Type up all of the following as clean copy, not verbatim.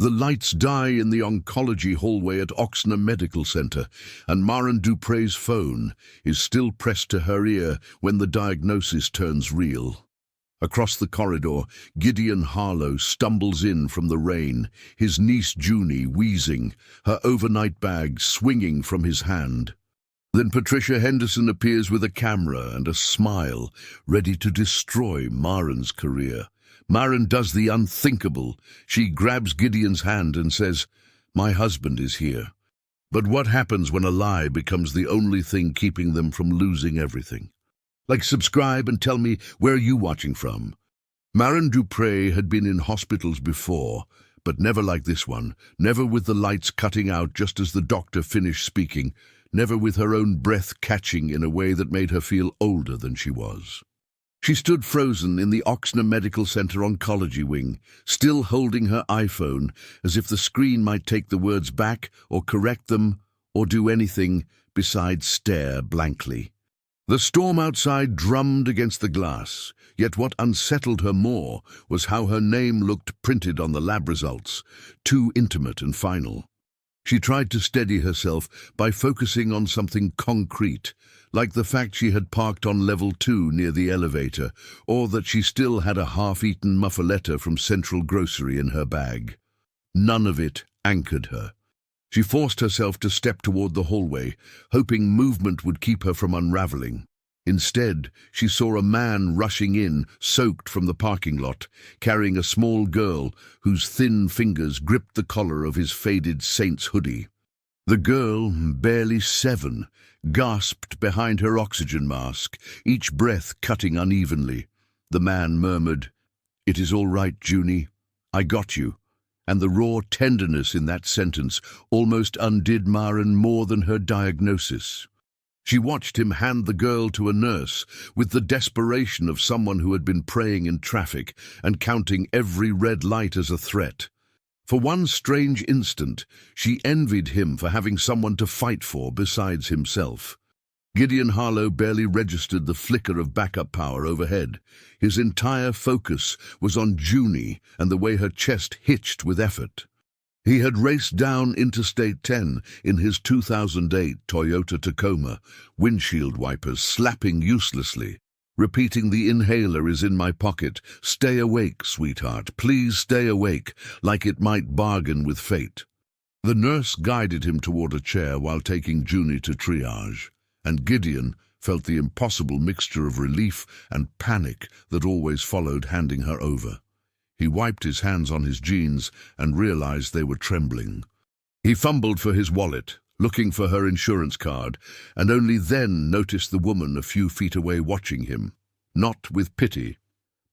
The lights die in the oncology hallway at Oxner Medical Center, and Maren Dupre's phone is still pressed to her ear when the diagnosis turns real. Across the corridor, Gideon Harlow stumbles in from the rain, his niece Junie wheezing, her overnight bag swinging from his hand. Then Patricia Henderson appears with a camera and a smile, ready to destroy Maren's career. Maren does the unthinkable. She grabs Gideon's hand and says, "My husband is here." But what happens when a lie becomes the only thing keeping them from losing everything? Like, subscribe and tell me, where are you watching from? Maren Dupre had been in hospitals before, but never like this one. Never with the lights cutting out just as the doctor finished speaking. Never with her own breath catching in a way that made her feel older than she was. She stood frozen in the Oxner Medical Center oncology wing, still holding her iPhone, as if the screen might take the words back or correct them or do anything besides stare blankly. The storm outside drummed against the glass, yet what unsettled her more was how her name looked printed on the lab results, too intimate and final. She tried to steady herself by focusing on something concrete, like the fact she had parked on level 2 near the elevator, or that she still had a half-eaten muffaletta from Central Grocery in her bag. None of it anchored her. She forced herself to step toward the hallway, hoping movement would keep her from unraveling. Instead, she saw a man rushing in, soaked from the parking lot, carrying a small girl whose thin fingers gripped the collar of his faded Saints hoodie. The girl, barely 7, gasped behind her oxygen mask, each breath cutting unevenly. The man murmured, "It is all right, Junie. I got you." And the raw tenderness in that sentence almost undid Maren more than her diagnosis. She watched him hand the girl to a nurse with the desperation of someone who had been praying in traffic and counting every red light as a threat. For one strange instant, she envied him for having someone to fight for besides himself. Gideon Harlow barely registered the flicker of backup power overhead. His entire focus was on Junie and the way her chest hitched with effort. He had raced down Interstate 10 in his 2008 Toyota Tacoma, windshield wipers slapping uselessly, repeating, "The inhaler is in my pocket. Stay awake, sweetheart. Please stay awake," like it might bargain with fate. The nurse guided him toward a chair while taking Junie to triage, and Gideon felt the impossible mixture of relief and panic that always followed handing her over. He wiped his hands on his jeans and realized they were trembling. He fumbled for his wallet, looking for her insurance card, and only then noticed the woman a few feet away watching him, not with pity,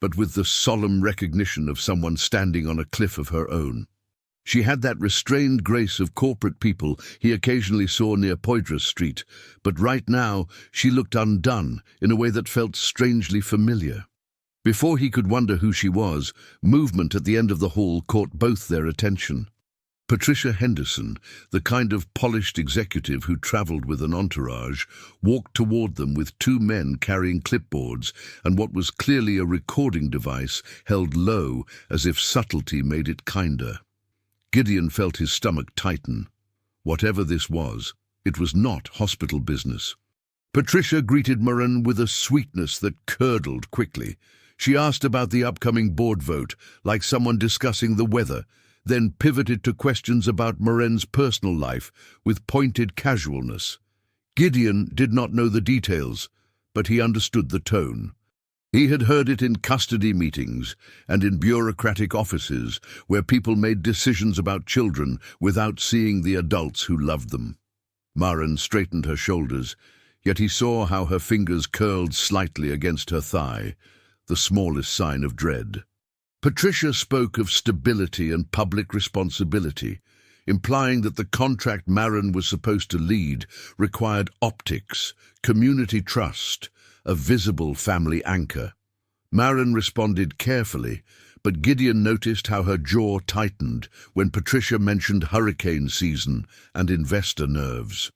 but with the solemn recognition of someone standing on a cliff of her own. She had that restrained grace of corporate people he occasionally saw near Poydras Street, but right now she looked undone in a way that felt strangely familiar. Before he could wonder who she was, movement at the end of the hall caught both their attention. Patricia Henderson, the kind of polished executive who traveled with an entourage, walked toward them with 2 men carrying clipboards and what was clearly a recording device held low as if subtlety made it kinder. Gideon felt his stomach tighten. Whatever this was, it was not hospital business. Patricia greeted Maren with a sweetness that curdled quickly. She asked about the upcoming board vote, like someone discussing the weather, then pivoted to questions about Maren's personal life with pointed casualness. Gideon did not know the details, but he understood the tone. He had heard it in custody meetings and in bureaucratic offices where people made decisions about children without seeing the adults who loved them. Maren straightened her shoulders, yet he saw how her fingers curled slightly against her thigh, the smallest sign of dread. Patricia spoke of stability and public responsibility, implying that the contract Maren was supposed to lead required optics, community trust, a visible family anchor. Maren responded carefully, but Gideon noticed how her jaw tightened when Patricia mentioned hurricane season and investor nerves.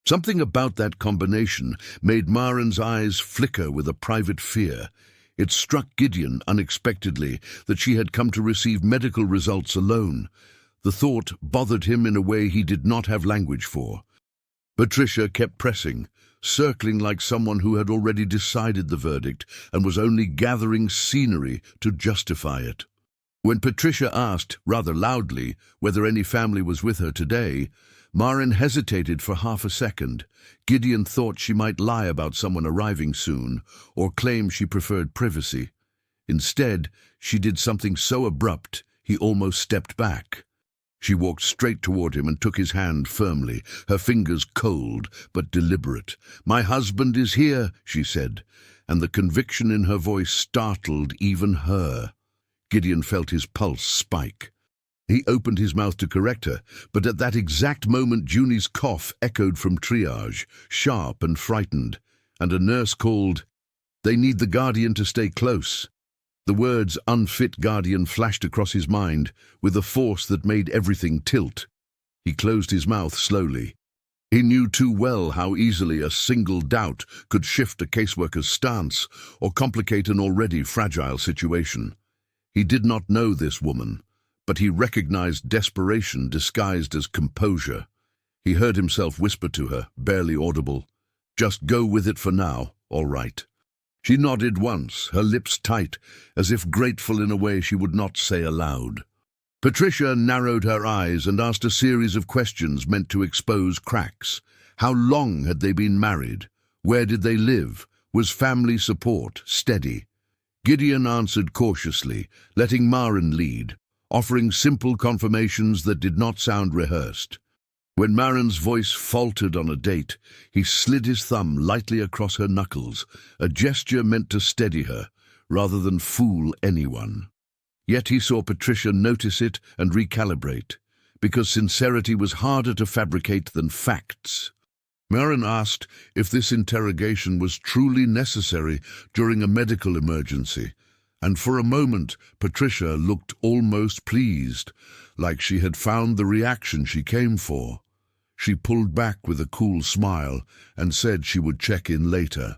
Something about that combination made Maren's eyes flicker with a private fear. It struck Gideon unexpectedly that she had come to receive medical results alone. The thought bothered him in a way he did not have language for. Patricia kept pressing, circling like someone who had already decided the verdict and was only gathering scenery to justify it. When Patricia asked, rather loudly, whether any family was with her today, Maren hesitated for half a second. Gideon thought she might lie about someone arriving soon, or claim she preferred privacy. Instead, she did something so abrupt, he almost stepped back. She walked straight toward him and took his hand firmly, her fingers cold but deliberate. "My husband is here," she said, and the conviction in her voice startled even her. Gideon felt his pulse spike. He opened his mouth to correct her, but at that exact moment Junie's cough echoed from triage, sharp and frightened, and a nurse called, "They need the Guardian to stay close." The words "unfit Guardian" flashed across his mind with a force that made everything tilt. He closed his mouth slowly. He knew too well how easily a single doubt could shift a caseworker's stance or complicate an already fragile situation. He did not know this woman, but he recognized desperation disguised as composure. He heard himself whisper to her, barely audible, "Just go with it for now, all right." She nodded once, her lips tight, as if grateful in a way she would not say aloud. Patricia narrowed her eyes and asked a series of questions meant to expose cracks. How long had they been married? Where did they live? Was family support steady? Gideon answered cautiously, letting Maren lead, offering simple confirmations that did not sound rehearsed. When Maren's voice faltered on a date, he slid his thumb lightly across her knuckles, a gesture meant to steady her, rather than fool anyone. Yet he saw Patricia notice it and recalibrate, because sincerity was harder to fabricate than facts. Maren asked if this interrogation was truly necessary during a medical emergency, and for a moment Patricia looked almost pleased, like she had found the reaction she came for. She pulled back with a cool smile and said she would check in later.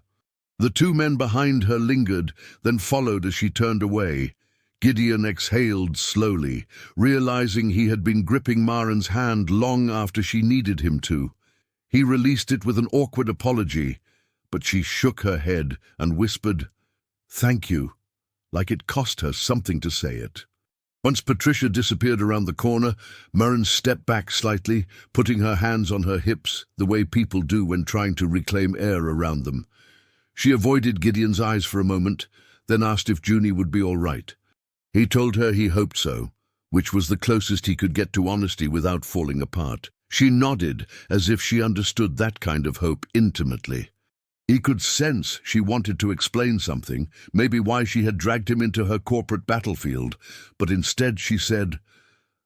The two men behind her lingered, then followed as she turned away. Gideon exhaled slowly, realizing he had been gripping Maren's hand long after she needed him to. He released it with an awkward apology, but she shook her head and whispered, "Thank you," like it cost her something to say it. Once Patricia disappeared around the corner, Maren stepped back slightly, putting her hands on her hips, the way people do when trying to reclaim air around them. She avoided Gideon's eyes for a moment, then asked if Junie would be all right. He told her he hoped so, which was the closest he could get to honesty without falling apart. She nodded, as if she understood that kind of hope intimately. He could sense she wanted to explain something, maybe why she had dragged him into her corporate battlefield, but instead she said,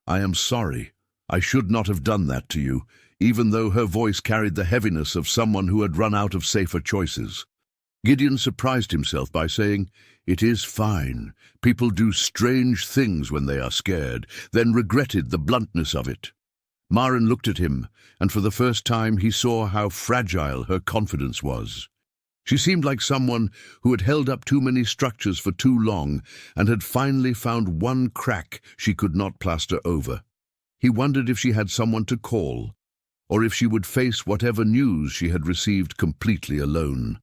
"I am sorry. I should not have done that to you," even though her voice carried the heaviness of someone who had run out of safer choices. Gideon surprised himself by saying, "It is fine. People do strange things when they are scared," then regretted the bluntness of it. Maren looked at him, and for the first time he saw how fragile her confidence was. She seemed like someone who had held up too many structures for too long and had finally found one crack she could not plaster over. He wondered if she had someone to call, or if she would face whatever news she had received completely alone.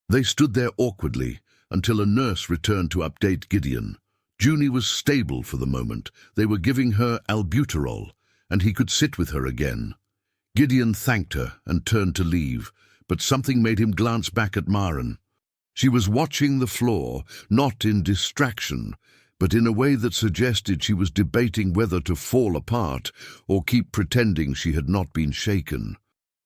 They stood there awkwardly until a nurse returned to update Gideon. Junie was stable for the moment. They were giving her albuterol, and he could sit with her again. Gideon thanked her and turned to leave, but something made him glance back at Maren. She was watching the floor, not in distraction, but in a way that suggested she was debating whether to fall apart or keep pretending she had not been shaken.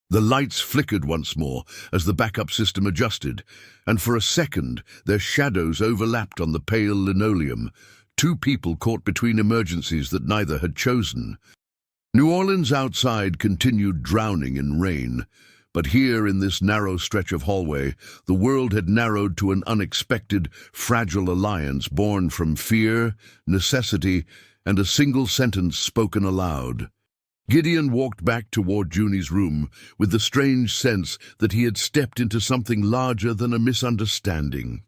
The lights flickered once more as the backup system adjusted, and for a second their shadows overlapped on the pale linoleum, two people caught between emergencies that neither had chosen. New Orleans outside continued drowning in rain, but here in this narrow stretch of hallway, the world had narrowed to an unexpected, fragile alliance born from fear, necessity, and a single sentence spoken aloud. Gideon walked back toward Junie's room with the strange sense that he had stepped into something larger than a misunderstanding.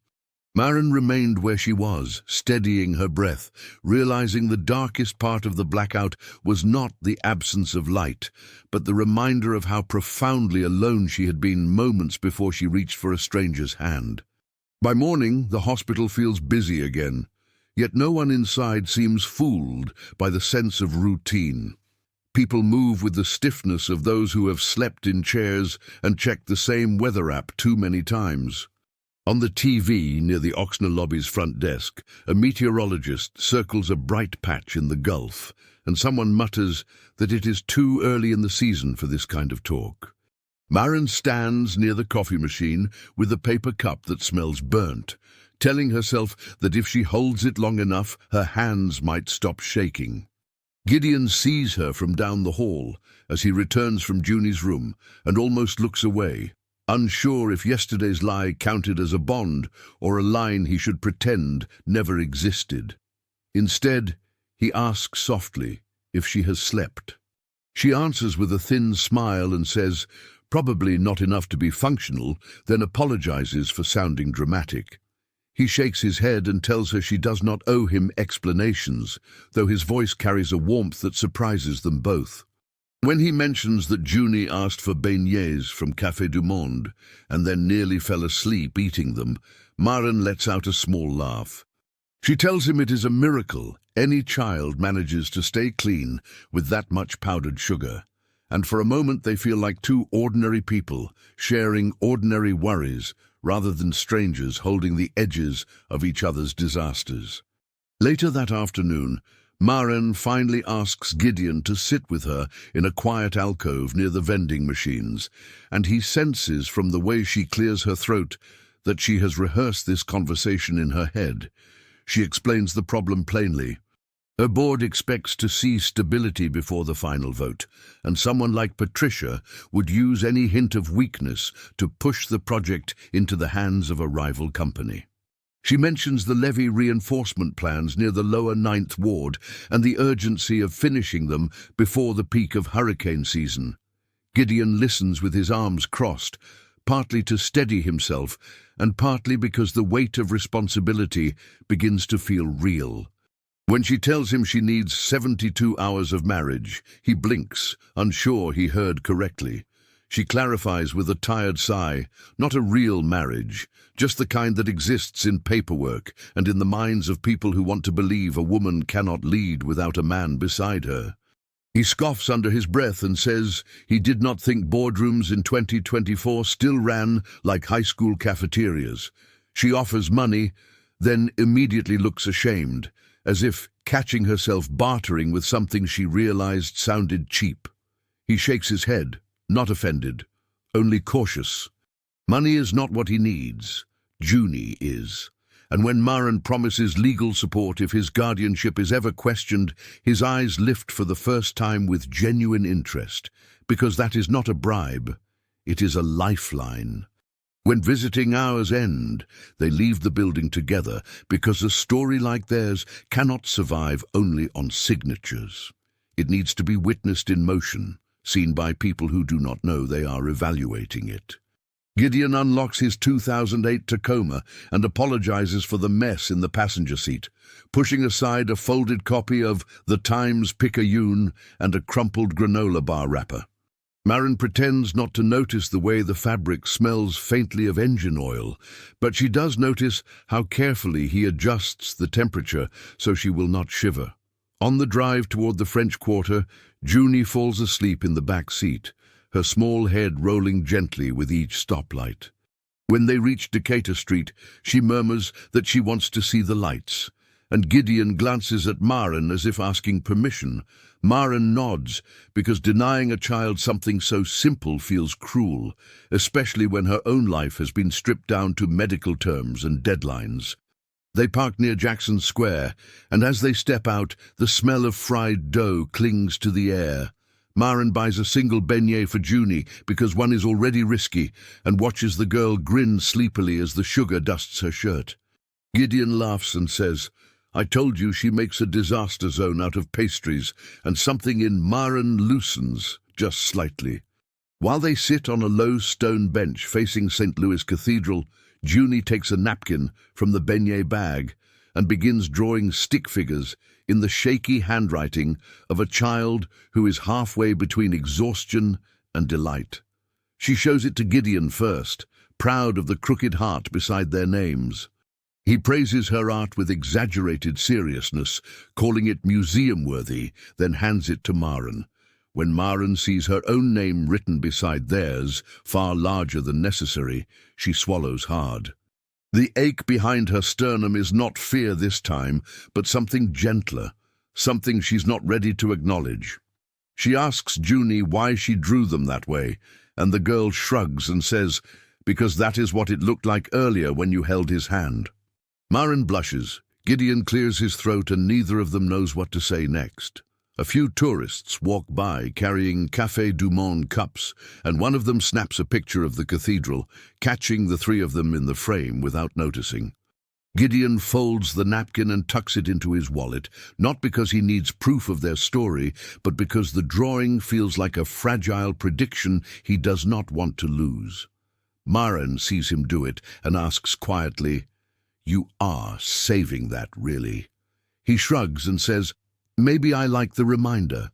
Maren remained where she was, steadying her breath, realizing the darkest part of the blackout was not the absence of light, but the reminder of how profoundly alone she had been moments before she reached for a stranger's hand. By morning, the hospital feels busy again, yet no one inside seems fooled by the sense of routine. People move with the stiffness of those who have slept in chairs and checked the same weather app too many times. On the TV near the Oxner lobby's front desk, a meteorologist circles a bright patch in the Gulf, and someone mutters that it is too early in the season for this kind of talk. Maren stands near the coffee machine with a paper cup that smells burnt, telling herself that if she holds it long enough, her hands might stop shaking. Gideon sees her from down the hall as he returns from Junie's room and almost looks away, unsure if yesterday's lie counted as a bond or a line he should pretend never existed. Instead, he asks softly if she has slept. She answers with a thin smile and says, probably not enough to be functional, then apologizes for sounding dramatic. He shakes his head and tells her she does not owe him explanations, though his voice carries a warmth that surprises them both. When he mentions that Junie asked for beignets from Café du Monde and then nearly fell asleep eating them, Maren lets out a small laugh. She tells him it is a miracle any child manages to stay clean with that much powdered sugar, and for a moment they feel like two ordinary people sharing ordinary worries rather than strangers holding the edges of each other's disasters. Later that afternoon, Maren finally asks Gideon to sit with her in a quiet alcove near the vending machines, and he senses from the way she clears her throat that she has rehearsed this conversation in her head. She explains the problem plainly. Her board expects to see stability before the final vote, and someone like Patricia would use any hint of weakness to push the project into the hands of a rival company. She mentions the levee reinforcement plans near the lower 9th Ward and the urgency of finishing them before the peak of hurricane season. Gideon listens with his arms crossed, partly to steady himself and partly because the weight of responsibility begins to feel real. When she tells him she needs 72 hours of marriage, he blinks, unsure he heard correctly. She clarifies with a tired sigh, not a real marriage, just the kind that exists in paperwork and in the minds of people who want to believe a woman cannot lead without a man beside her. He scoffs under his breath and says he did not think boardrooms in 2024 still ran like high school cafeterias. She offers money, then immediately looks ashamed, as if catching herself bartering with something she realized sounded cheap. He shakes his head, not offended, only cautious. Money is not what he needs. Junie is. And when Maren promises legal support if his guardianship is ever questioned, his eyes lift for the first time with genuine interest, because that is not a bribe, it is a lifeline. When visiting hours end, they leave the building together because a story like theirs cannot survive only on signatures. It needs to be witnessed in motion, seen by people who do not know they are evaluating it. Gideon unlocks his 2008 Tacoma and apologizes for the mess in the passenger seat, pushing aside a folded copy of The Times Picayune and a crumpled granola bar wrapper. Maren pretends not to notice the way the fabric smells faintly of engine oil, but she does notice how carefully he adjusts the temperature so she will not shiver. On the drive toward the French Quarter, Junie falls asleep in the back seat, her small head rolling gently with each stoplight. When they reach Decatur Street, she murmurs that she wants to see the lights, and Gideon glances at Maren as if asking permission. Maren nods, because denying a child something so simple feels cruel, especially when her own life has been stripped down to medical terms and deadlines. They park near Jackson Square, and as they step out, the smell of fried dough clings to the air. Maren buys a single beignet for Junie because one is already risky, and watches the girl grin sleepily as the sugar dusts her shirt. Gideon laughs and says, "I told you she makes a disaster zone out of pastries," and something in Maren loosens, just slightly. While they sit on a low stone bench facing St. Louis Cathedral, Junie takes a napkin from the beignet bag and begins drawing stick figures in the shaky handwriting of a child who is halfway between exhaustion and delight. She shows it to Gideon first, proud of the crooked heart beside their names. He praises her art with exaggerated seriousness, calling it museum-worthy, then hands it to Maren. When Maren sees her own name written beside theirs, far larger than necessary, she swallows hard. The ache behind her sternum is not fear this time, but something gentler, something she's not ready to acknowledge. She asks Junie why she drew them that way, and the girl shrugs and says, "Because that is what it looked like earlier when you held his hand." Maren blushes. Gideon clears his throat and neither of them knows what to say next. A few tourists walk by carrying Café du Monde cups, and one of them snaps a picture of the cathedral, catching the three of them in the frame without noticing. Gideon folds the napkin and tucks it into his wallet, not because he needs proof of their story, but because the drawing feels like a fragile prediction he does not want to lose. Maren sees him do it and asks quietly, "You are saving that, really?" He shrugs and says, "Maybe I like the reminder."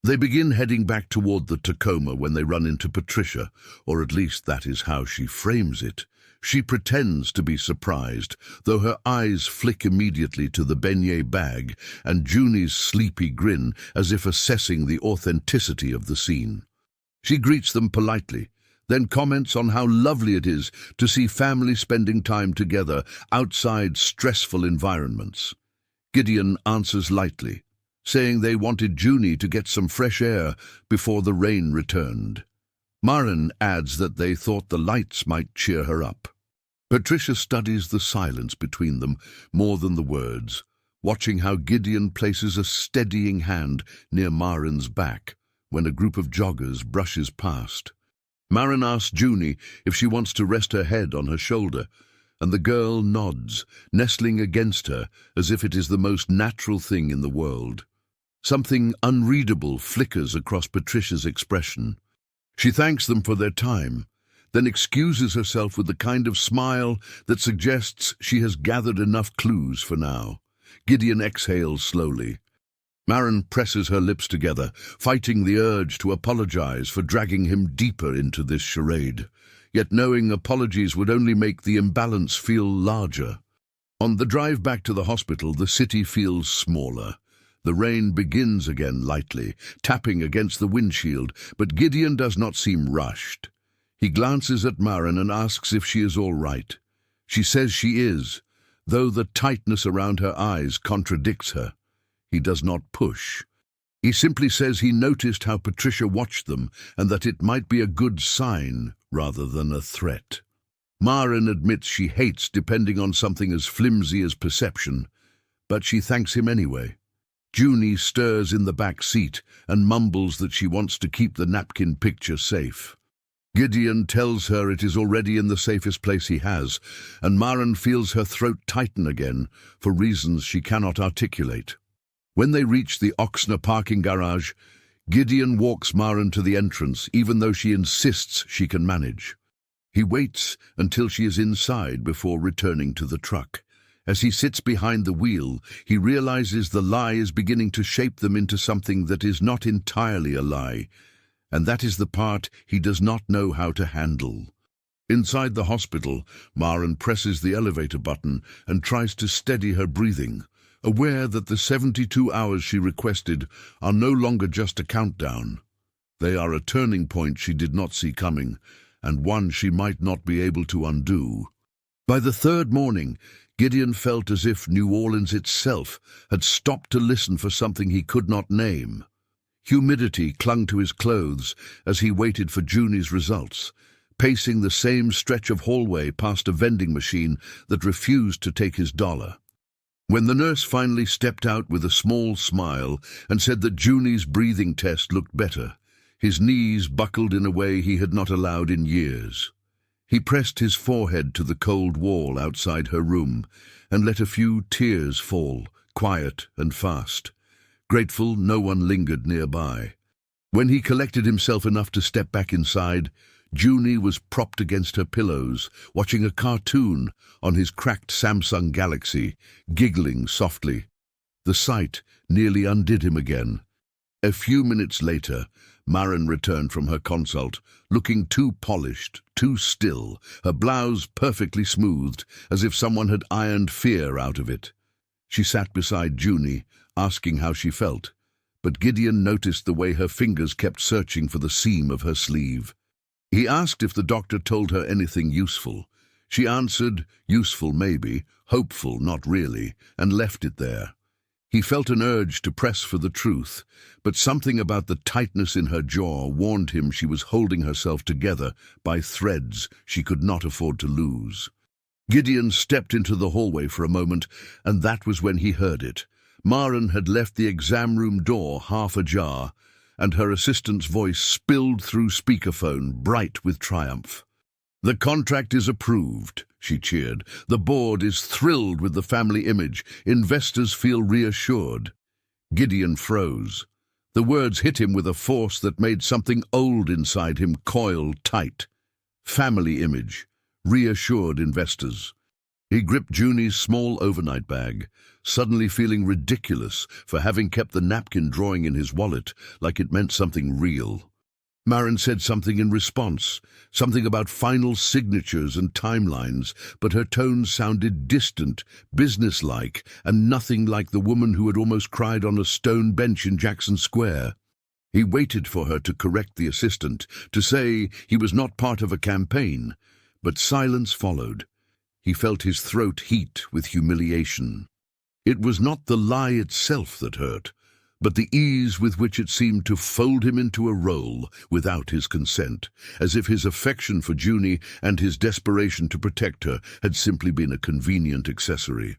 They begin heading back toward the Tacoma when they run into Patricia, or at least that is how she frames it. She pretends to be surprised, though her eyes flick immediately to the beignet bag and Junie's sleepy grin as if assessing the authenticity of the scene. She greets them politely, then comments on how lovely it is to see family spending time together outside stressful environments. Gideon answers lightly, saying they wanted Junie to get some fresh air before the rain returned. Maren adds that they thought the lights might cheer her up. Patricia studies the silence between them more than the words, watching how Gideon places a steadying hand near Maren's back when a group of joggers brushes past. Maren asks Junie if she wants to rest her head on her shoulder, and the girl nods, nestling against her as if it is the most natural thing in the world. Something unreadable flickers across Patricia's expression. She thanks them for their time, then excuses herself with the kind of smile that suggests she has gathered enough clues for now. Gideon exhales slowly. Maren presses her lips together, fighting the urge to apologize for dragging him deeper into this charade, yet knowing apologies would only make the imbalance feel larger. On the drive back to the hospital, the city feels smaller. The rain begins again lightly, tapping against the windshield, but Gideon does not seem rushed. He glances at Maren and asks if she is all right. She says she is, though the tightness around her eyes contradicts her. He does not push. He simply says he noticed how Patricia watched them and that it might be a good sign rather than a threat. Maren admits she hates depending on something as flimsy as perception, but she thanks him anyway. Junie stirs in the back seat and mumbles that she wants to keep the napkin picture safe. Gideon tells her it is already in the safest place he has, and Maren feels her throat tighten again for reasons she cannot articulate. When they reach the Ochsner parking garage, Gideon walks Maren to the entrance, even though she insists she can manage. He waits until she is inside before returning to the truck. As he sits behind the wheel, he realizes the lie is beginning to shape them into something that is not entirely a lie, and that is the part he does not know how to handle. Inside the hospital, Maren presses the elevator button and tries to steady her breathing, aware that the 72 hours she requested are no longer just a countdown. They are a turning point she did not see coming, and one she might not be able to undo. By the third morning, Gideon felt as if New Orleans itself had stopped to listen for something he could not name. Humidity clung to his clothes as he waited for Junie's results, pacing the same stretch of hallway past a vending machine that refused to take his dollar. When the nurse finally stepped out with a small smile and said that Junie's breathing test looked better, his knees buckled in a way he had not allowed in years. He pressed his forehead to the cold wall outside her room and let a few tears fall, quiet and fast, grateful no one lingered nearby. When he collected himself enough to step back inside, Junie was propped against her pillows, watching a cartoon on his cracked Samsung Galaxy, giggling softly. The sight nearly undid him again. A few minutes later, Maren returned from her consult, looking too polished, too still, her blouse perfectly smoothed, as if someone had ironed fear out of it. She sat beside Junie, asking how she felt, but Gideon noticed the way her fingers kept searching for the seam of her sleeve. He asked if the doctor told her anything useful. She answered, useful maybe, hopeful not really, and left it there. He felt an urge to press for the truth, but something about the tightness in her jaw warned him she was holding herself together by threads she could not afford to lose. Gideon stepped into the hallway for a moment, and that was when he heard it. Maren had left the exam room door half ajar, and her assistant's voice spilled through speakerphone, bright with triumph. "The contract is approved," she cheered. "The board is thrilled with the family image. Investors feel reassured." Gideon froze. The words hit him with a force that made something old inside him coil tight. Family image. Reassured investors. He gripped Junie's small overnight bag, suddenly feeling ridiculous for having kept the napkin drawing in his wallet like it meant something real. Maren said something in response, something about final signatures and timelines, but her tone sounded distant, businesslike, and nothing like the woman who had almost cried on a stone bench in Jackson Square. He waited for her to correct the assistant, to say he was not part of a campaign, but silence followed. He felt his throat heat with humiliation. It was not the lie itself that hurt, but the ease with which it seemed to fold him into a role without his consent, as if his affection for Junie and his desperation to protect her had simply been a convenient accessory.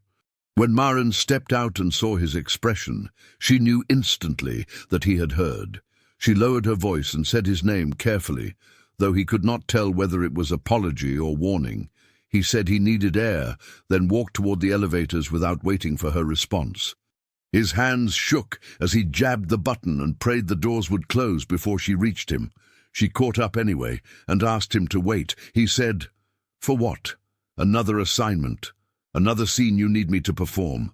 When Maren stepped out and saw his expression, she knew instantly that he had heard. She lowered her voice and said his name carefully, though he could not tell whether it was apology or warning. He said he needed air, then walked toward the elevators without waiting for her response. His hands shook as he jabbed the button and prayed the doors would close before she reached him. She caught up anyway and asked him to wait. He said, "For what? Another assignment. Another scene you need me to perform."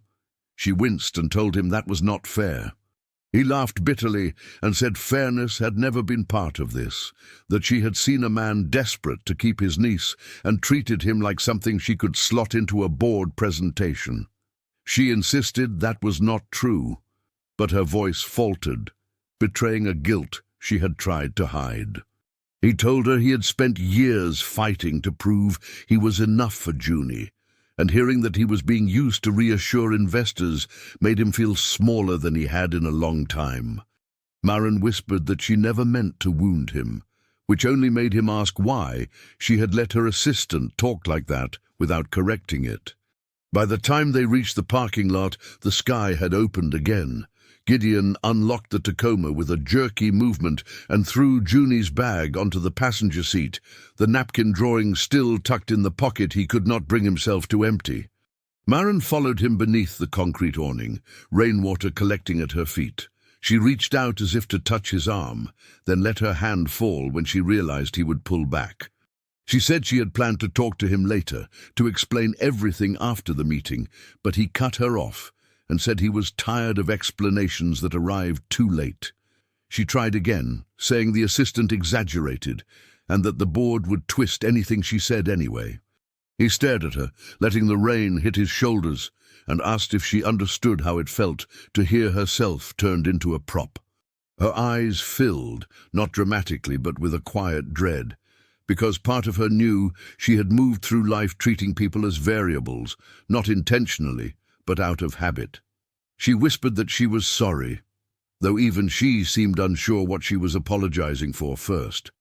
She winced and told him that was not fair. He laughed bitterly and said fairness had never been part of this, that she had seen a man desperate to keep his niece and treated him like something she could slot into a board presentation. She insisted that was not true, but her voice faltered, betraying a guilt she had tried to hide. He told her he had spent years fighting to prove he was enough for Junie, and hearing that he was being used to reassure investors made him feel smaller than he had in a long time. Maren whispered that she never meant to wound him, which only made him ask why she had let her assistant talk like that without correcting it. By the time they reached the parking lot, the sky had opened again. Gideon unlocked the Tacoma with a jerky movement and threw Junie's bag onto the passenger seat, the napkin drawing still tucked in the pocket he could not bring himself to empty. Maren followed him beneath the concrete awning, rainwater collecting at her feet. She reached out as if to touch his arm, then let her hand fall when she realized he would pull back. She said she had planned to talk to him later, to explain everything after the meeting, but he cut her off and said he was tired of explanations that arrived too late. She tried again, saying the assistant exaggerated and that the board would twist anything she said anyway. He stared at her, letting the rain hit his shoulders, and asked if she understood how it felt to hear herself turned into a prop. Her eyes filled, not dramatically but with a quiet dread, because part of her knew she had moved through life treating people as variables, not intentionally, but out of habit. She whispered that she was sorry, though even she seemed unsure what she was apologizing for first.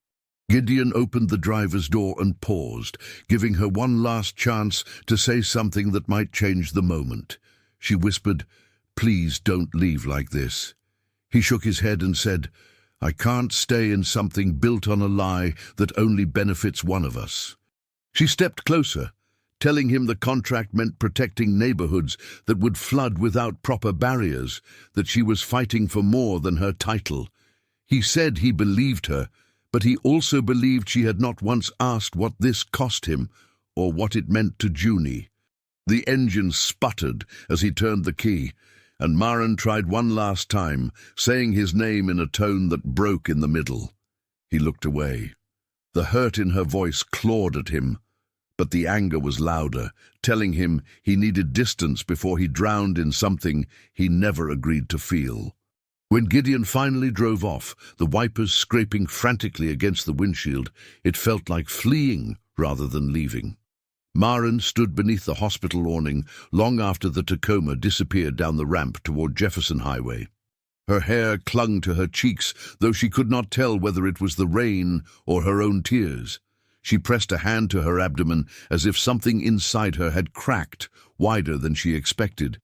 Gideon opened the driver's door and paused, giving her one last chance to say something that might change the moment. She whispered, "Please don't leave like this." He shook his head and said, "I can't stay in something built on a lie that only benefits one of us." She stepped closer, telling him the contract meant protecting neighborhoods that would flood without proper barriers, that she was fighting for more than her title. He said he believed her, but he also believed she had not once asked what this cost him or what it meant to Junie. The engine sputtered as he turned the key, and Maren tried one last time, saying his name in a tone that broke in the middle. He looked away. The hurt in her voice clawed at him, but the anger was louder, telling him he needed distance before he drowned in something he never agreed to feel. When Gideon finally drove off, the wipers scraping frantically against the windshield, it felt like fleeing rather than leaving. Maren stood beneath the hospital awning long after the Tacoma disappeared down the ramp toward Jefferson Highway. Her hair clung to her cheeks, though she could not tell whether it was the rain or her own tears. She pressed a hand to her abdomen as if something inside her had cracked, wider than she expected.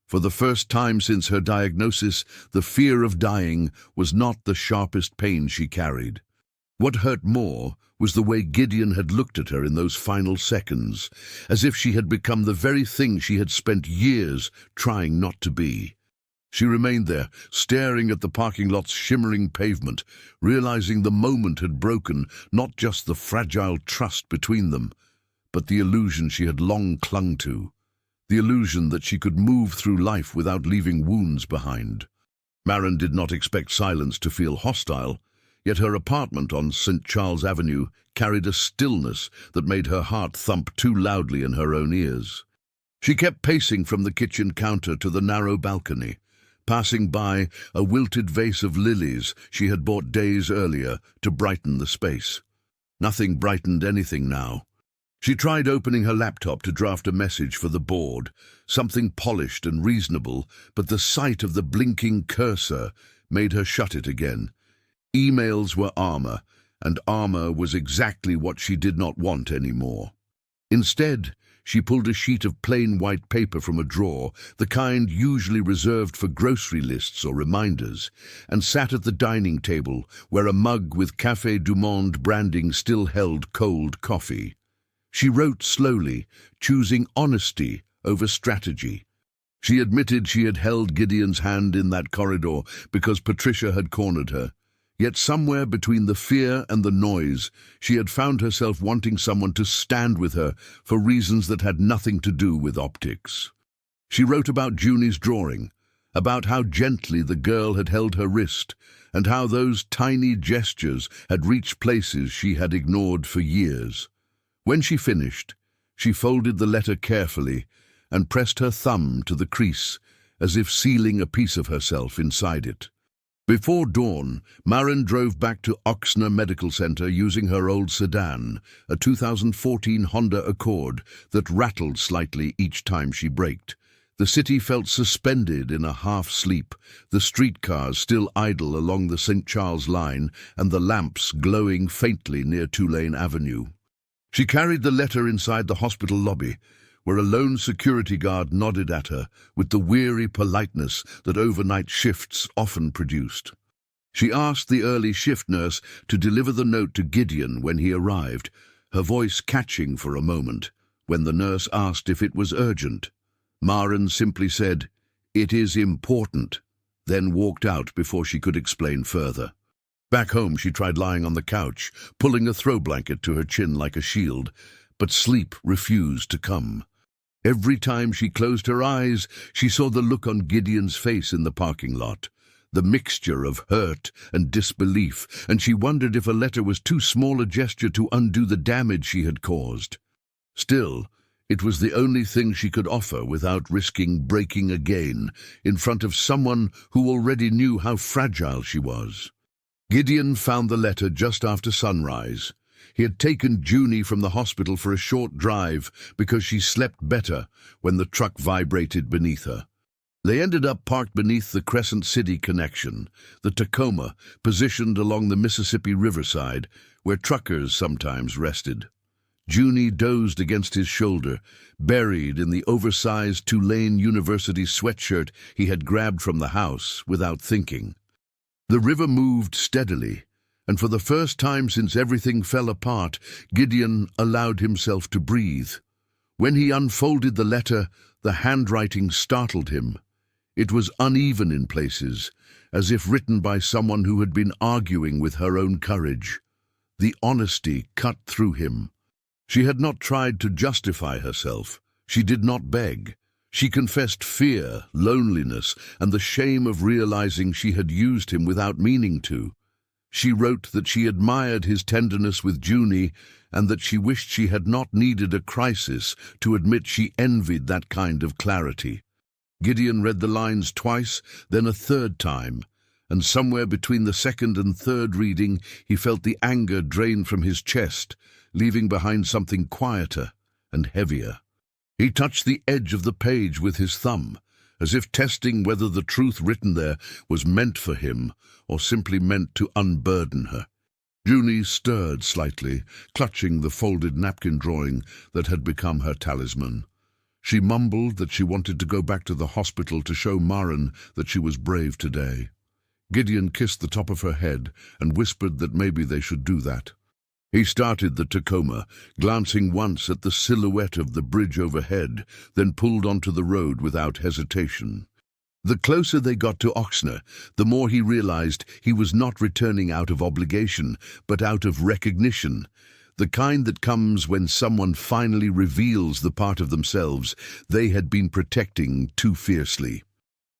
For the first time since her diagnosis, the fear of dying was not the sharpest pain she carried. What hurt more was the way Gideon had looked at her in those final seconds, as if she had become the very thing she had spent years trying not to be. She remained there, staring at the parking lot's shimmering pavement, realizing the moment had broken not just the fragile trust between them, but the illusion she had long clung to, the illusion that she could move through life without leaving wounds behind. Maren did not expect silence to feel hostile, yet her apartment on St. Charles Avenue carried a stillness that made her heart thump too loudly in her own ears. She kept pacing from the kitchen counter to the narrow balcony, passing by a wilted vase of lilies she had bought days earlier to brighten the space. Nothing brightened anything now. She tried opening her laptop to draft a message for the board, something polished and reasonable, but the sight of the blinking cursor made her shut it again. Emails were armor, and armor was exactly what she did not want anymore. Instead, she pulled a sheet of plain white paper from a drawer, the kind usually reserved for grocery lists or reminders, and sat at the dining table where a mug with Café du Monde branding still held cold coffee. She wrote slowly, choosing honesty over strategy. She admitted she had held Gideon's hand in that corridor because Patricia had cornered her. Yet somewhere between the fear and the noise, she had found herself wanting someone to stand with her for reasons that had nothing to do with optics. She wrote about Junie's drawing, about how gently the girl had held her wrist, and how those tiny gestures had reached places she had ignored for years. When she finished, she folded the letter carefully and pressed her thumb to the crease, as if sealing a piece of herself inside it. Before dawn, Maren drove back to Ochsner Medical Center using her old sedan, a 2014 Honda Accord that rattled slightly each time she braked. The city felt suspended in a half-sleep, the streetcars still idle along the St. Charles line and the lamps glowing faintly near Tulane Avenue. She carried the letter inside the hospital lobby, where a lone security guard nodded at her with the weary politeness that overnight shifts often produced. She asked the early shift nurse to deliver the note to Gideon when he arrived, her voice catching for a moment when the nurse asked if it was urgent. Maren simply said, "It is important," then walked out before she could explain further. Back home, she tried lying on the couch, pulling a throw blanket to her chin like a shield, but sleep refused to come. Every time she closed her eyes, she saw the look on Gideon's face in the parking lot, the mixture of hurt and disbelief, and she wondered if a letter was too small a gesture to undo the damage she had caused. Still, it was the only thing she could offer without risking breaking again in front of someone who already knew how fragile she was. Gideon found the letter just after sunrise. He had taken Junie from the hospital for a short drive because she slept better when the truck vibrated beneath her. They ended up parked beneath the Crescent City connection, the Tacoma, positioned along the Mississippi riverside, where truckers sometimes rested. Junie dozed against his shoulder, buried in the oversized Tulane University sweatshirt he had grabbed from the house without thinking. The river moved steadily, and for the first time since everything fell apart, Gideon allowed himself to breathe. When he unfolded the letter, the handwriting startled him. It was uneven in places, as if written by someone who had been arguing with her own courage. The honesty cut through him. She had not tried to justify herself. She did not beg. She confessed fear, loneliness, and the shame of realizing she had used him without meaning to. She wrote that she admired his tenderness with Junie and that she wished she had not needed a crisis to admit she envied that kind of clarity. Gideon read the lines twice, then a third time, and somewhere between the second and third reading he felt the anger drain from his chest, leaving behind something quieter and heavier. He touched the edge of the page with his thumb, as if testing whether the truth written there was meant for him or simply meant to unburden her. Junie stirred slightly, clutching the folded napkin drawing that had become her talisman. She mumbled that she wanted to go back to the hospital to show Maren that she was brave today. Gideon kissed the top of her head and whispered that maybe they should do that. He started the Tacoma, glancing once at the silhouette of the bridge overhead, then pulled onto the road without hesitation. The closer they got to Oxner, the more he realized he was not returning out of obligation, but out of recognition, the kind that comes when someone finally reveals the part of themselves they had been protecting too fiercely.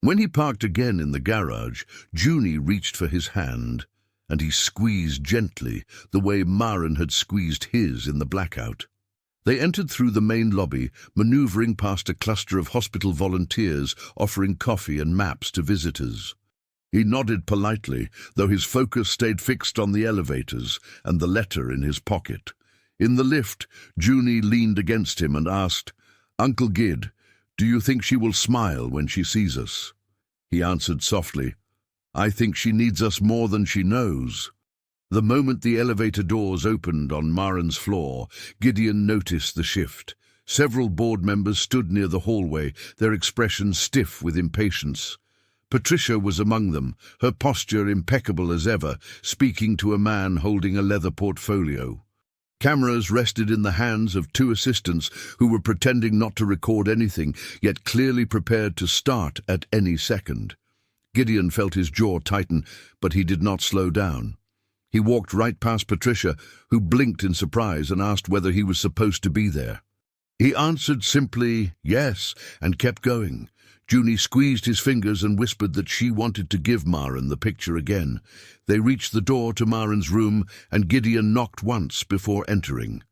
When he parked again in the garage, Junie reached for his hand, and he squeezed gently, the way Maren had squeezed his in the blackout. They entered through the main lobby, maneuvering past a cluster of hospital volunteers offering coffee and maps to visitors. He nodded politely, though his focus stayed fixed on the elevators and the letter in his pocket. In the lift, Junie leaned against him and asked, "Uncle Gid, do you think she will smile when she sees us?" He answered softly, "I think she needs us more than she knows." The moment the elevator doors opened on Maren's floor, Gideon noticed the shift. Several board members stood near the hallway, their expressions stiff with impatience. Patricia was among them, her posture impeccable as ever, speaking to a man holding a leather portfolio. Cameras rested in the hands of two assistants who were pretending not to record anything, yet clearly prepared to start at any second. Gideon felt his jaw tighten, but he did not slow down. He walked right past Patricia, who blinked in surprise and asked whether he was supposed to be there. He answered simply, yes, and kept going. Junie squeezed his fingers and whispered that she wanted to give Maren the picture again. They reached the door to Maren's room, and Gideon knocked once before entering.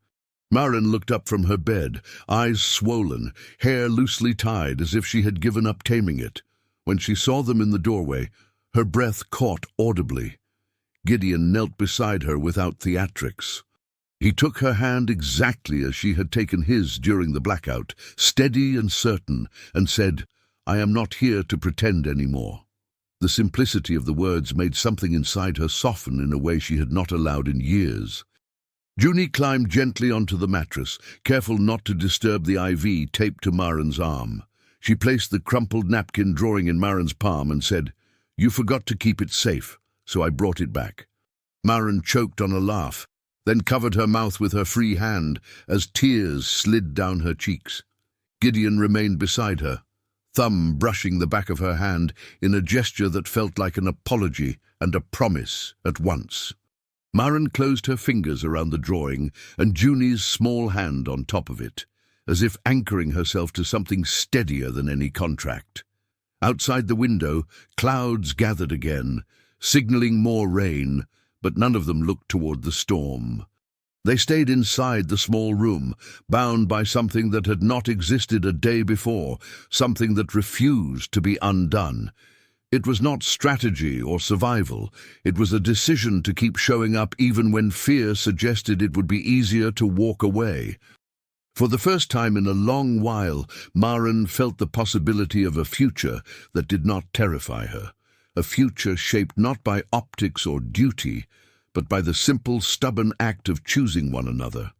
Maren looked up from her bed, eyes swollen, hair loosely tied as if she had given up taming it. When she saw them in the doorway, her breath caught audibly. Gideon knelt beside her without theatrics. He took her hand exactly as she had taken his during the blackout, steady and certain, and said, "I am not here to pretend anymore." The simplicity of the words made something inside her soften in a way she had not allowed in years. Junie climbed gently onto the mattress, careful not to disturb the IV taped to Maren's arm. She placed the crumpled napkin drawing in Maren's palm and said, "You forgot to keep it safe, so I brought it back." Maren choked on a laugh, then covered her mouth with her free hand as tears slid down her cheeks. Gideon remained beside her, thumb brushing the back of her hand in a gesture that felt like an apology and a promise at once. Maren closed her fingers around the drawing and Junie's small hand on top of it, as if anchoring herself to something steadier than any contract. Outside the window, clouds gathered again, signaling more rain, but none of them looked toward the storm. They stayed inside the small room, bound by something that had not existed a day before, something that refused to be undone. It was not strategy or survival. It was a decision to keep showing up even when fear suggested it would be easier to walk away. For the first time in a long while, Maren felt the possibility of a future that did not terrify her. A future shaped not by optics or duty, but by the simple, stubborn act of choosing one another.